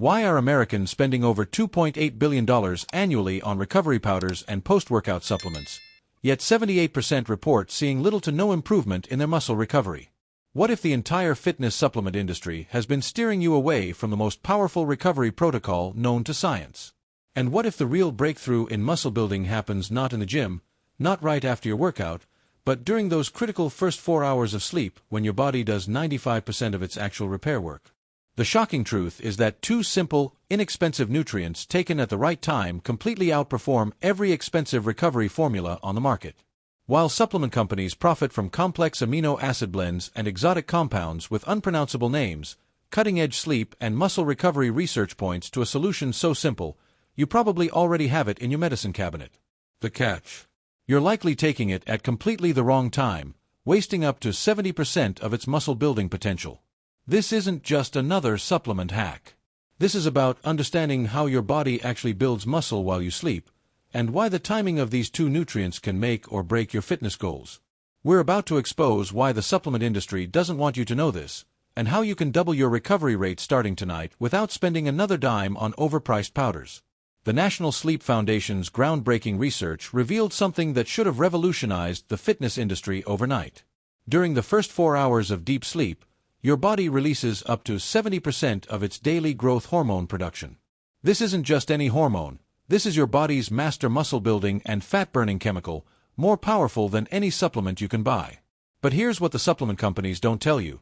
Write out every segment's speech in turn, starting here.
Why are Americans spending over $2.8 billion annually on recovery powders and post-workout supplements, yet 78% report seeing little to no improvement in their muscle recovery? What if the entire fitness supplement industry has been steering you away from the most powerful recovery protocol known to science? And what if the real breakthrough in muscle building happens not in the gym, not right after your workout, but during those critical first 4 hours of sleep when your body does 95% of its actual repair work? The shocking truth is that two simple, inexpensive nutrients taken at the right time completely outperform every expensive recovery formula on the market. While supplement companies profit from complex amino acid blends and exotic compounds with unpronounceable names, cutting-edge sleep and muscle recovery research points to a solution so simple, you probably already have it in your medicine cabinet. The catch: you're likely taking it at completely the wrong time, wasting up to 70% of its muscle-building potential. This isn't just another supplement hack. This is about understanding how your body actually builds muscle while you sleep, and why the timing of these two nutrients can make or break your fitness goals. We're about to expose why the supplement industry doesn't want you to know this, and how you can double your recovery rate starting tonight without spending another dime on overpriced powders. The National Sleep Foundation's groundbreaking research revealed something that should have revolutionized the fitness industry overnight. During the first 4 hours of deep sleep, your body releases up to 70% of its daily growth hormone production. This isn't just any hormone. This is your body's master muscle-building and fat-burning chemical, more powerful than any supplement you can buy. But here's what the supplement companies don't tell you.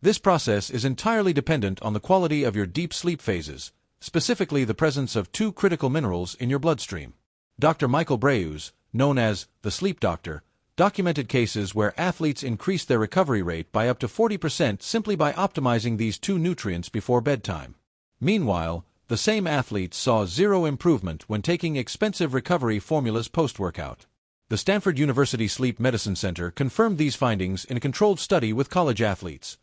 This process is entirely dependent on the quality of your deep sleep phases, specifically the presence of two critical minerals in your bloodstream. Dr. Michael Breus, known as the Sleep Doctor, documented cases where athletes increased their recovery rate by up to 40% simply by optimizing these two nutrients before bedtime. Meanwhile, the same athletes saw zero improvement when taking expensive recovery formulas post-workout. The Stanford University Sleep Medicine Center confirmed these findings in a controlled study with college athletes.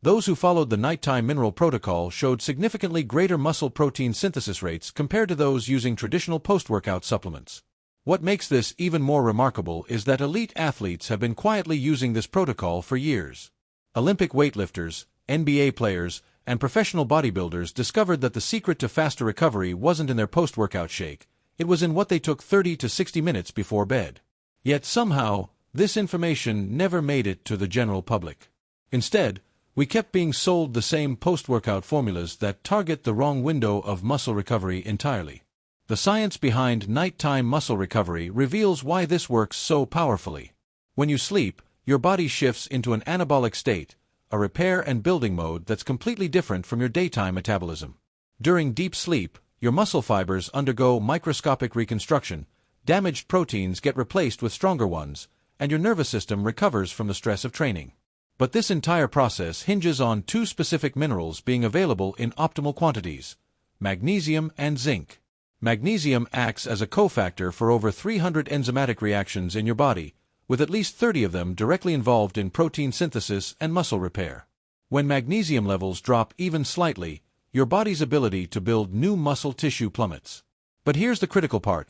Those who followed the nighttime mineral protocol showed significantly greater muscle protein synthesis rates compared to those using traditional post-workout supplements. What makes this even more remarkable is that elite athletes have been quietly using this protocol for years. Olympic weightlifters, NBA players, and professional bodybuilders discovered that the secret to faster recovery wasn't in their post-workout shake, it was in what they took 30 to 60 minutes before bed. Yet somehow, this information never made it to the general public. Instead, we kept being sold the same post-workout formulas that target the wrong window of muscle recovery entirely. The science behind nighttime muscle recovery reveals why this works so powerfully. When you sleep, your body shifts into an anabolic state, a repair and building mode that's completely different from your daytime metabolism. During deep sleep, your muscle fibers undergo microscopic reconstruction, damaged proteins get replaced with stronger ones, and your nervous system recovers from the stress of training. But this entire process hinges on two specific minerals being available in optimal quantities: magnesium and zinc. Magnesium acts as a cofactor for over 300 enzymatic reactions in your body, with at least 30 of them directly involved in protein synthesis and muscle repair. When magnesium levels drop even slightly, your body's ability to build new muscle tissue plummets. But here's the critical part.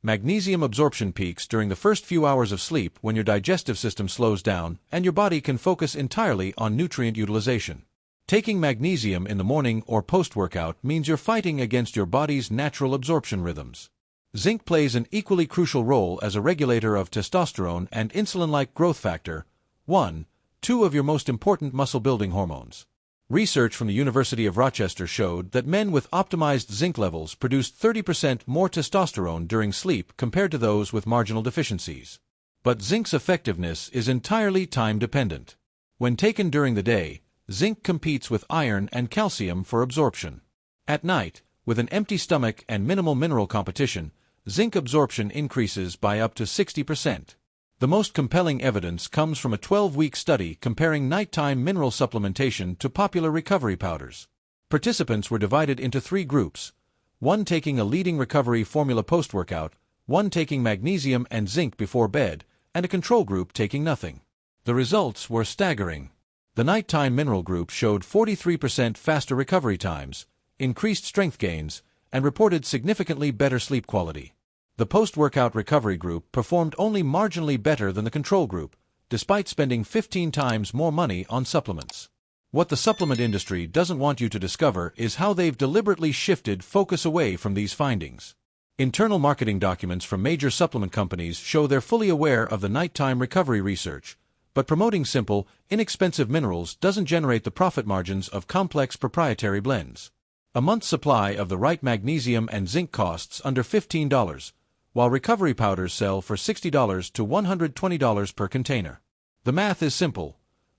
Magnesium absorption peaks during the first few hours of sleep when your digestive system slows down and your body can focus entirely on nutrient utilization. Taking magnesium in the morning or post-workout means you're fighting against your body's natural absorption rhythms. Zinc plays an equally crucial role as a regulator of testosterone and insulin-like growth factor 1, two of your most important muscle-building hormones. Research from the University of Rochester showed that men with optimized zinc levels produced 30% more testosterone during sleep compared to those with marginal deficiencies. But zinc's effectiveness is entirely time-dependent. When taken during the day, zinc competes with iron and calcium for absorption. At night, with an empty stomach and minimal mineral competition, zinc absorption increases by up to 60%. The most compelling evidence comes from a 12-week study comparing nighttime mineral supplementation to popular recovery powders. Participants were divided into 3 groups, one taking a leading recovery formula post-workout, one taking magnesium and zinc before bed, and a control group taking nothing. The results were staggering. The nighttime mineral group showed 43% faster recovery times, increased strength gains, and reported significantly better sleep quality. The post-workout recovery group performed only marginally better than the control group, despite spending 15 times more money on supplements. What the supplement industry doesn't want you to discover is how they've deliberately shifted focus away from these findings. Internal marketing documents from major supplement companies show they're fully aware of the nighttime recovery research, but promoting simple, inexpensive minerals doesn't generate the profit margins of complex proprietary blends. A month's supply of the right magnesium and zinc costs under $15, while recovery powders sell for $60 to $120 per container. The math is simple.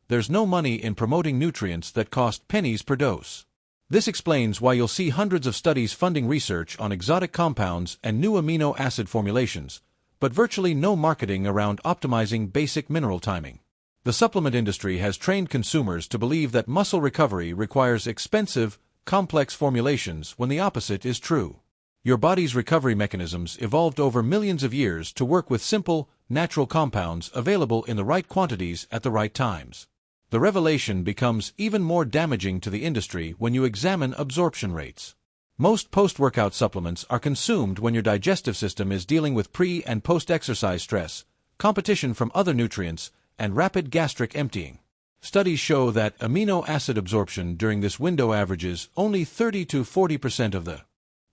There's no money in promoting nutrients that cost pennies per dose. This explains why you'll see hundreds of studies funding research on exotic compounds and new amino acid formulations, but virtually no marketing around optimizing basic mineral timing. The supplement industry has trained consumers to believe that muscle recovery requires expensive, complex formulations when the opposite is true. Your body's recovery mechanisms evolved over millions of years to work with simple, natural compounds available in the right quantities at the right times. The revelation becomes even more damaging to the industry when you examine absorption rates. Most post-workout supplements are consumed when your digestive system is dealing with pre- and post-exercise stress, competition from other nutrients, and rapid gastric emptying. Studies show that amino acid absorption during this window averages only 30 to 40% of the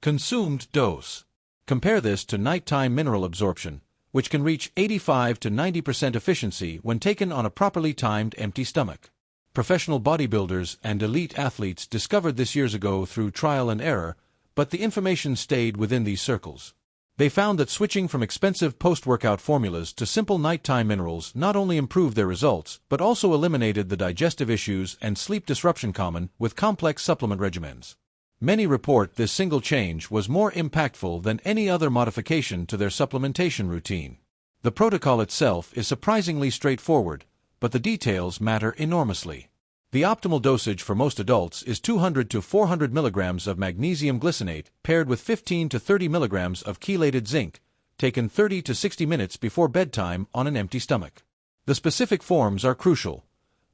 consumed dose. Compare this to nighttime mineral absorption, which can reach 85 to 90% efficiency when taken on a properly timed empty stomach. Professional bodybuilders and elite athletes discovered this years ago through trial and error, but the information stayed within these circles. They found that switching from expensive post-workout formulas to simple nighttime minerals not only improved their results, but also eliminated the digestive issues and sleep disruption common with complex supplement regimens. Many report this single change was more impactful than any other modification to their supplementation routine. The protocol itself is surprisingly straightforward, but the details matter enormously. The optimal dosage for most adults is 200 to 400 milligrams of magnesium glycinate paired with 15 to 30 milligrams of chelated zinc, taken 30 to 60 minutes before bedtime on an empty stomach. The specific forms are crucial.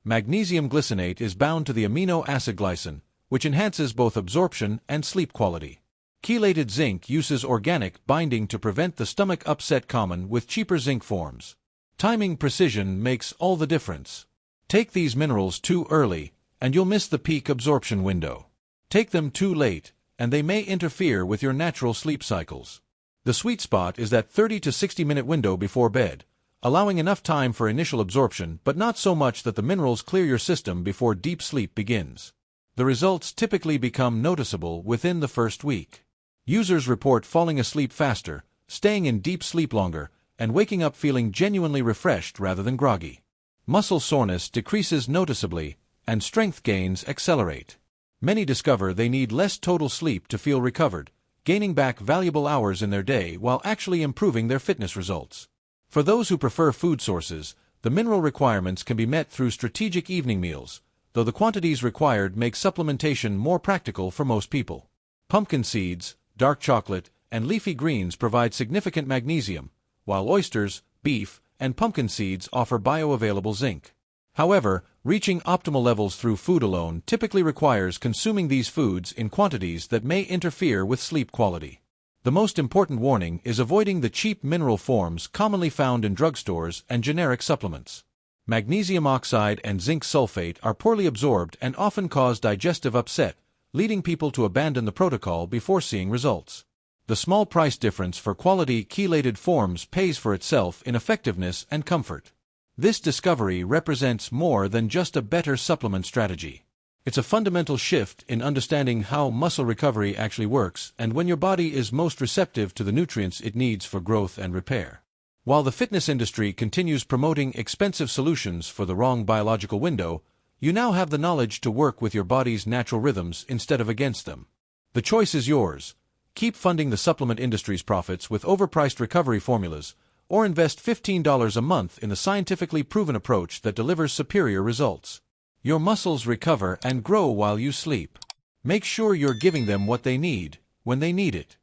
Magnesium glycinate is bound to the amino acid glycine, which enhances both absorption and sleep quality. Chelated zinc uses organic binding to prevent the stomach upset common with cheaper zinc forms. Timing precision makes all the difference. Take these minerals too early, and you'll miss the peak absorption window. Take them too late, and they may interfere with your natural sleep cycles. The sweet spot is that 30 to 60-minute window before bed, allowing enough time for initial absorption but not so much that the minerals clear your system before deep sleep begins. The results typically become noticeable within the first week. Users report falling asleep faster, staying in deep sleep longer, and waking up feeling genuinely refreshed rather than groggy. Muscle soreness decreases noticeably, and strength gains accelerate. Many discover they need less total sleep to feel recovered, gaining back valuable hours in their day while actually improving their fitness results. For those who prefer food sources, the mineral requirements can be met through strategic evening meals, though the quantities required make supplementation more practical for most people. Pumpkin seeds, dark chocolate, and leafy greens provide significant magnesium, while oysters, beef, and pumpkin seeds offer bioavailable zinc. However, reaching optimal levels through food alone typically requires consuming these foods in quantities that may interfere with sleep quality. The most important warning is avoiding the cheap mineral forms commonly found in drugstores and generic supplements. Magnesium oxide and zinc sulfate are poorly absorbed and often cause digestive upset, leading people to abandon the protocol before seeing results. The small price difference for quality chelated forms pays for itself in effectiveness and comfort. This discovery represents more than just a better supplement strategy. It's a fundamental shift in understanding how muscle recovery actually works and when your body is most receptive to the nutrients it needs for growth and repair. While the fitness industry continues promoting expensive solutions for the wrong biological window, you now have the knowledge to work with your body's natural rhythms instead of against them. The choice is yours. Keep funding the supplement industry's profits with overpriced recovery formulas, or invest $15 a month in the scientifically proven approach that delivers superior results. Your muscles recover and grow while you sleep. Make sure you're giving them what they need, when they need it.